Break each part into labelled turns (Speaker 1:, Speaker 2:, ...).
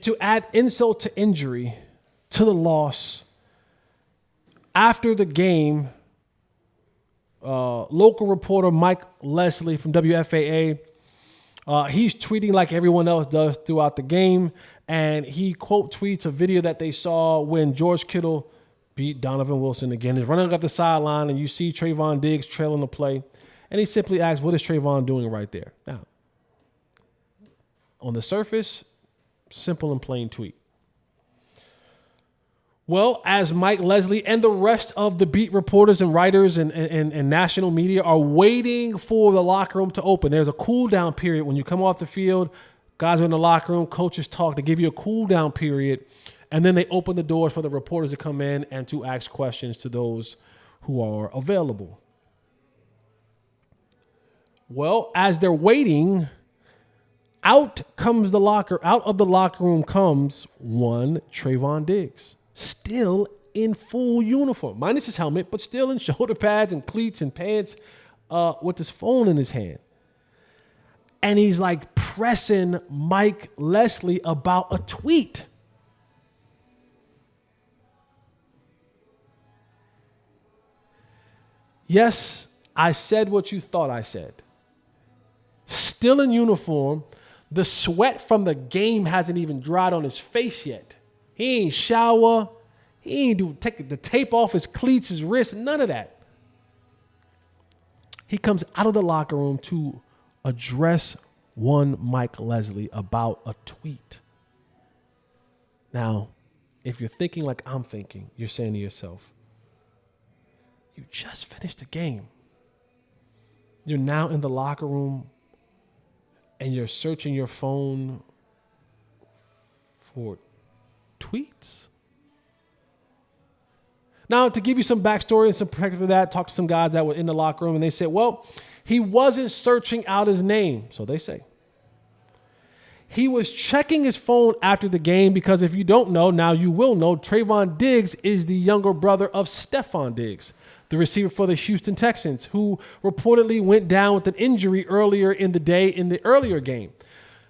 Speaker 1: to add insult to injury to the loss, after the game, local reporter Mike Leslie from WFAA, he's tweeting like everyone else does throughout the game, and he quote tweets a video that they saw when George Kittle beat Donovan Wilson again. He's running up the sideline, and you see Trevon Diggs trailing the play, and he simply asks, what is Trevon doing right there? Now, on the surface, simple and plain tweet. Well, as Mike Leslie and the rest of the beat reporters and writers and national media are waiting for the locker room to open, there's a cool down period when you come off the field. Guys are in the locker room, coaches talk, they give you a cool down period, and then they open the doors for the reporters to come in and to ask questions to those who are available. Well, as they're waiting, out of the locker room comes one Trevon Diggs, still in full uniform, minus his helmet, but still in shoulder pads and cleats and pants, with his phone in his hand. And he's like pressing Mike Leslie about a tweet. Yes, I said what you thought I said. Still in uniform. The sweat from the game hasn't even dried on his face yet. He ain't shower. He ain't take the tape off his cleats, his wrists, none of that. He comes out of the locker room to address one Mike Leslie about a tweet. Now, if you're thinking like I'm thinking, you're saying to yourself, you just finished the game. You're now in the locker room and you're searching your phone for tweets? Now, to give you some backstory and some perspective of that, talked to some guys that were in the locker room, and they said, well, he wasn't searching out his name, so they say. He was checking his phone after the game because if you don't know, now you will know, Trevon Diggs is the younger brother of Stefon Diggs, the receiver for the Houston Texans, who reportedly went down with an injury earlier in the day in the earlier game.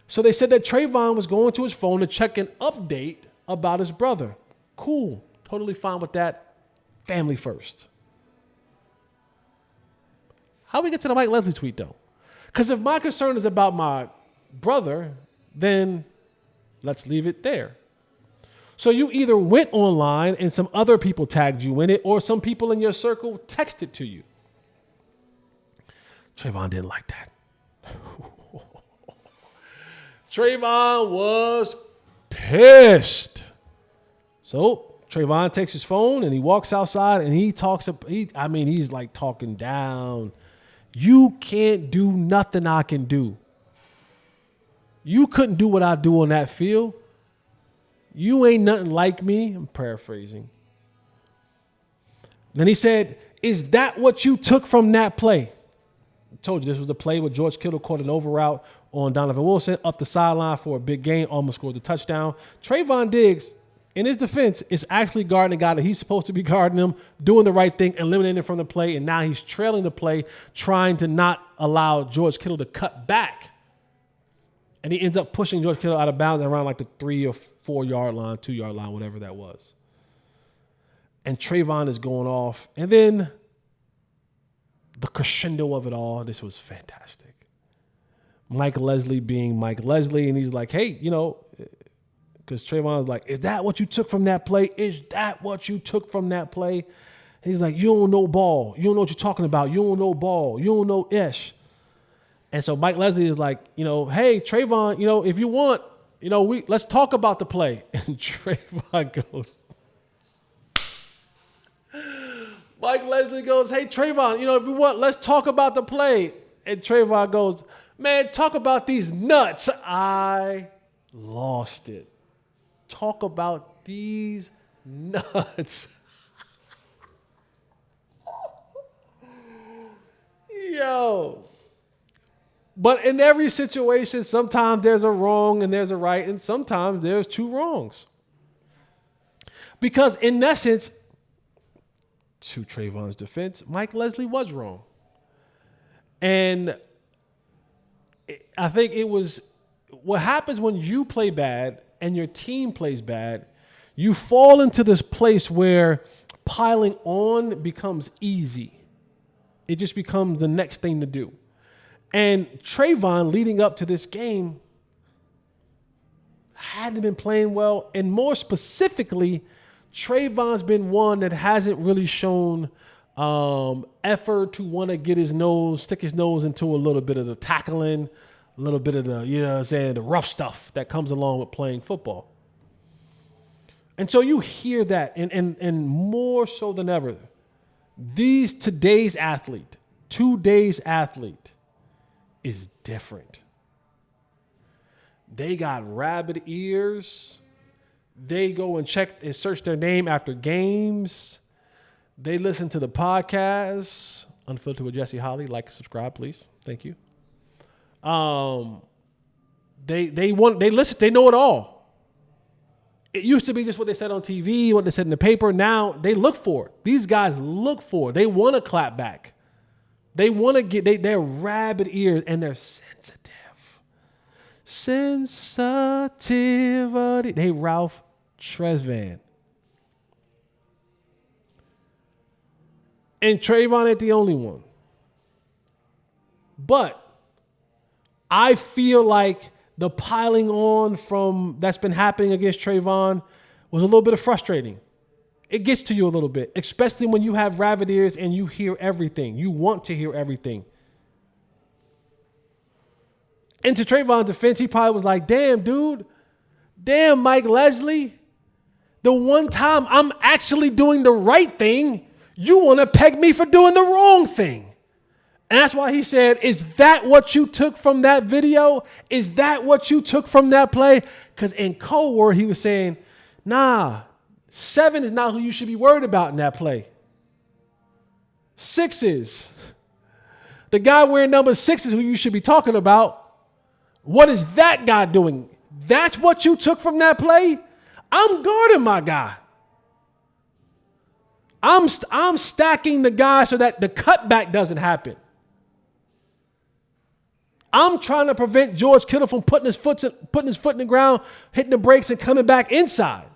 Speaker 1: So they said that Trevon was going to his phone to check an update about his brother. Cool. Totally fine with that. Family first. How we get to the Mike Leslie tweet, though? Because if my concern is about my brother, then let's leave it there. So you either went online and some other people tagged you in it, or some people in your circle texted to you. Trevon didn't like that. Trevon was pissed. So Trevon takes his phone and he walks outside and he talks. He's like talking down. You can't do nothing I can do. You couldn't do what I do on that field. You ain't nothing like me. I'm paraphrasing. Then he said, is that what you took from that play? I told you this was a play where George Kittle caught an over route on Donovan Wilson up the sideline for a big gain, almost scored the touchdown. Trevon Diggs, in his defense, is actually guarding a guy that he's supposed to be guarding him, doing the right thing, eliminating him from the play, and now he's trailing the play, trying to not allow George Kittle to cut back. And he ends up pushing George Kittle out of bounds around like the 3 or 4 yard line, 2 yard line, whatever that was. And Trevon is going off. And then the crescendo of it all, this was fantastic. Mike Leslie being Mike Leslie, and he's like, hey, because Trevon's like, is that what you took from that play? Is that what you took from that play? And he's like, you don't know ball. You don't know what you're talking about. You don't know ball. You don't know ish. And so Mike Leslie is like, hey, Trevon, if you want, let's talk about the play. And Trevon goes, Mike Leslie goes, hey, Trevon, if you want, let's talk about the play. And Trevon goes, man, talk about these nuts. I lost it. Talk about these nuts. Yo. But in every situation, sometimes there's a wrong and there's a right, and sometimes there's two wrongs. Because in essence, to Trevon's defense, Mike Leslie was wrong. And I think it was what happens when you play bad and your team plays bad, you fall into this place where piling on becomes easy. It just becomes the next thing to do. And Trevon, leading up to this game, hadn't been playing well. And more specifically, Trevon's been one that hasn't really shown effort to want to stick his nose into a little bit of the tackling, a little bit of the, the rough stuff that comes along with playing football. And so you hear that, and more so than ever, today's athlete is different. They got rabbit ears. They go and check and search their name after games. They listen to the podcast, Unfiltered with Jesse Holley. Like and subscribe, please. Thank you. They listen, they know it all. It used to be just what they said on TV, what they said in the paper. Now they look for it. These guys look for it. They want to clap back. They want to they're rabbit ears and they're sensitive. Sensitivity. They Ralph Trevon. And Trevon ain't the only one. But I feel like the piling on that's been happening against Trevon was a little bit of frustrating. It gets to you a little bit, especially when you have rabbit ears and you hear everything. You want to hear everything. And to Trevon's defense, he probably was like, damn, dude. Damn, Mike Leslie. The one time I'm actually doing the right thing, you want to peg me for doing the wrong thing. And that's why he said, is that what you took from that video? Is that what you took from that play? Because in code word, he was saying, nah, 7 is not who you should be worried about in that play. 6 is. The guy wearing number 6 is who you should be talking about. What is that guy doing? That's what you took from that play? I'm guarding my guy. I'm stacking the guy so that the cutback doesn't happen. I'm trying to prevent George Kittle from putting his foot in the ground, hitting the brakes, and coming back inside.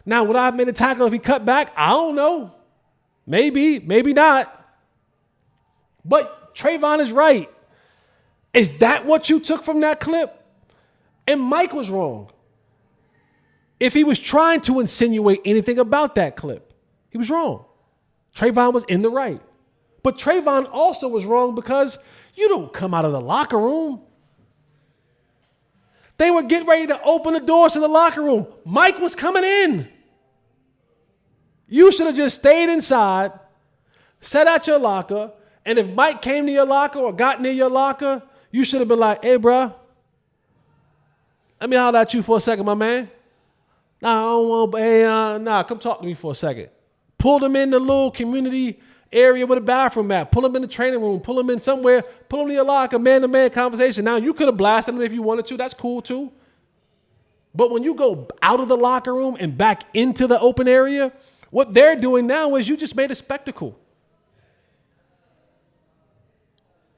Speaker 1: Now, would I have made a tackle if he cut back? I don't know. Maybe, maybe not. But Trevon is right. Is that what you took from that clip? And Mike was wrong. If he was trying to insinuate anything about that clip, he was wrong. Trevon was in the right. But Trevon also was wrong because you don't come out of the locker room. They were getting ready to open the doors to the locker room. Mike was coming in. You should have just stayed inside, sat at your locker, and if Mike came to your locker or got near your locker, you should have been like, hey, bro, let me holler at you for a second, my man. Nah, I don't want, come talk to me for a second. Pull them in the little community area with a bathroom at. Pull them in the training room. Pull them in somewhere. Pull them to your locker, man-to-man conversation. Now, you could have blasted them if you wanted to. That's cool, too. But when you go out of the locker room and back into the open area, what they're doing now is you just made a spectacle.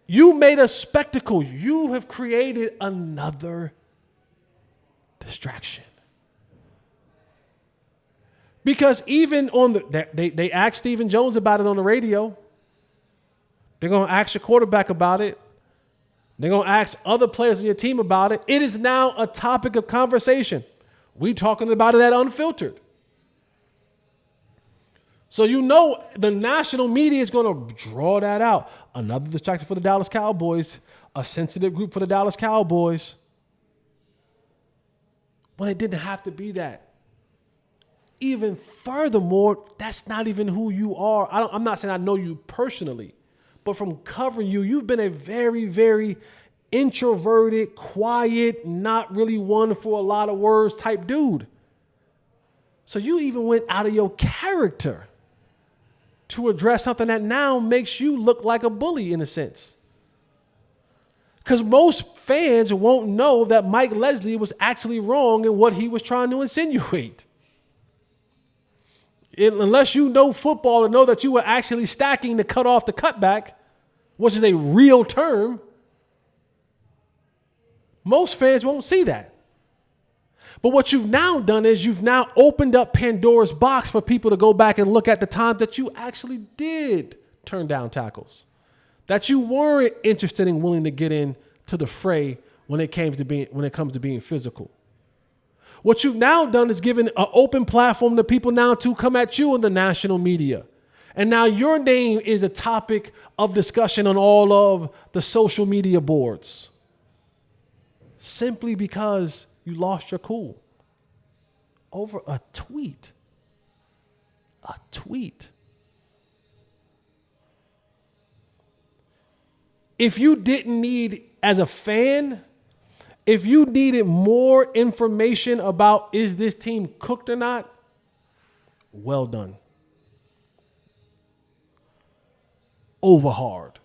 Speaker 1: You made a spectacle. You have created another distraction. Because even on they asked Stephen Jones about it on the radio. They're going to ask your quarterback about it. They're going to ask other players on your team about it. It is now a topic of conversation. We talking about it at Unfiltered. So you know the national media is going to draw that out. Another distraction for the Dallas Cowboys, a sensitive group for the Dallas Cowboys. When it didn't have to be that. Even furthermore, that's not even who you are. I'm not saying I know you personally, but from covering you, you've been a very, very introverted, quiet, not really one for a lot of words type dude. So you even went out of your character to address something that now makes you look like a bully in a sense. Because most fans won't know that Mike Leslie was actually wrong in what he was trying to insinuate. Unless you know football to know that you were actually stacking to cut off the cutback, which is a real term, Most fans won't see that. But what you've now done is you've now opened up Pandora's box for people to go back and look at the times that you actually did turn down tackles, that you weren't interested and willing to get into the fray when it comes to being physical. What you've now done is given an open platform to people now to come at you in the national media. And now your name is a topic of discussion on all of the social media boards. Simply because you lost your cool over a tweet. A tweet. If you didn't need, as a fan, if you needed more information about is this team cooked or not, well done. Over hard.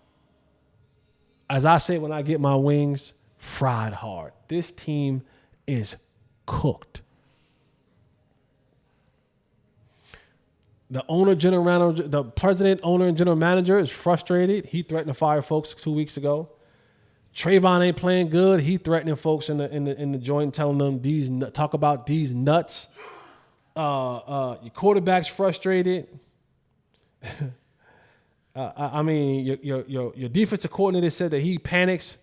Speaker 1: As I say when I get my wings, fried hard. This team is cooked. The president, owner, and general manager is frustrated. He threatened to fire folks 2 weeks ago. Trevon ain't playing good. He threatening folks in the joint, telling them talk about these nuts. Your quarterback's frustrated. I mean, your defensive coordinator said that he panics,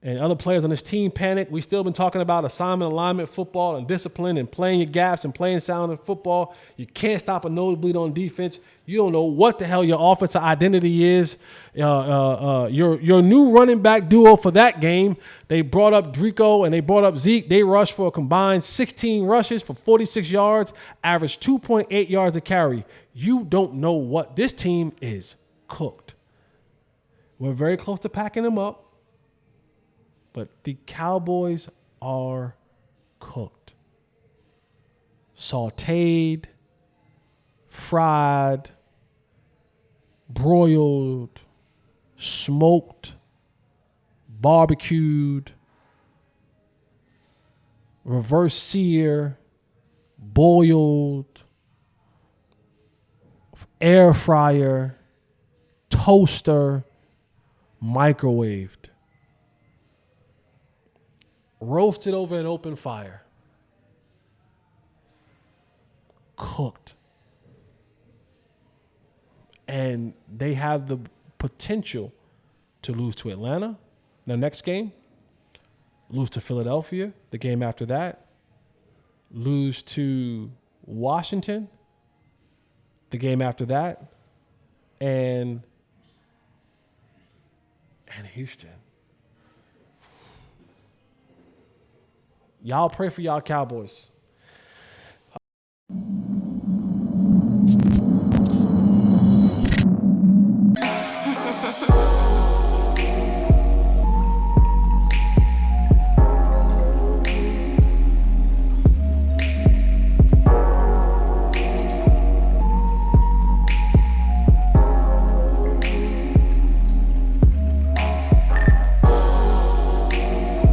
Speaker 1: and other players on his team panic. We still been talking about assignment, alignment, football, and discipline, and playing your gaps and playing sound in football. You can't stop a nosebleed on defense. You don't know what the hell your offensive identity is. Your new running back duo for that game, they brought up Drico and they brought up Zeke. They rushed for a combined 16 rushes for 46 yards, averaged 2.8 yards a carry. You don't know what this team is cooked. We're very close to packing them up. But the Cowboys are cooked. Sauteed, fried, broiled, smoked, barbecued, reverse sear, boiled, air fryer, toaster, microwaved. Roasted over an open fire. Cooked. And they have the potential to lose to Atlanta, the next game, lose to Philadelphia, the game after that, lose to Washington, the game after that, and Houston. Y'all pray for y'all Cowboys.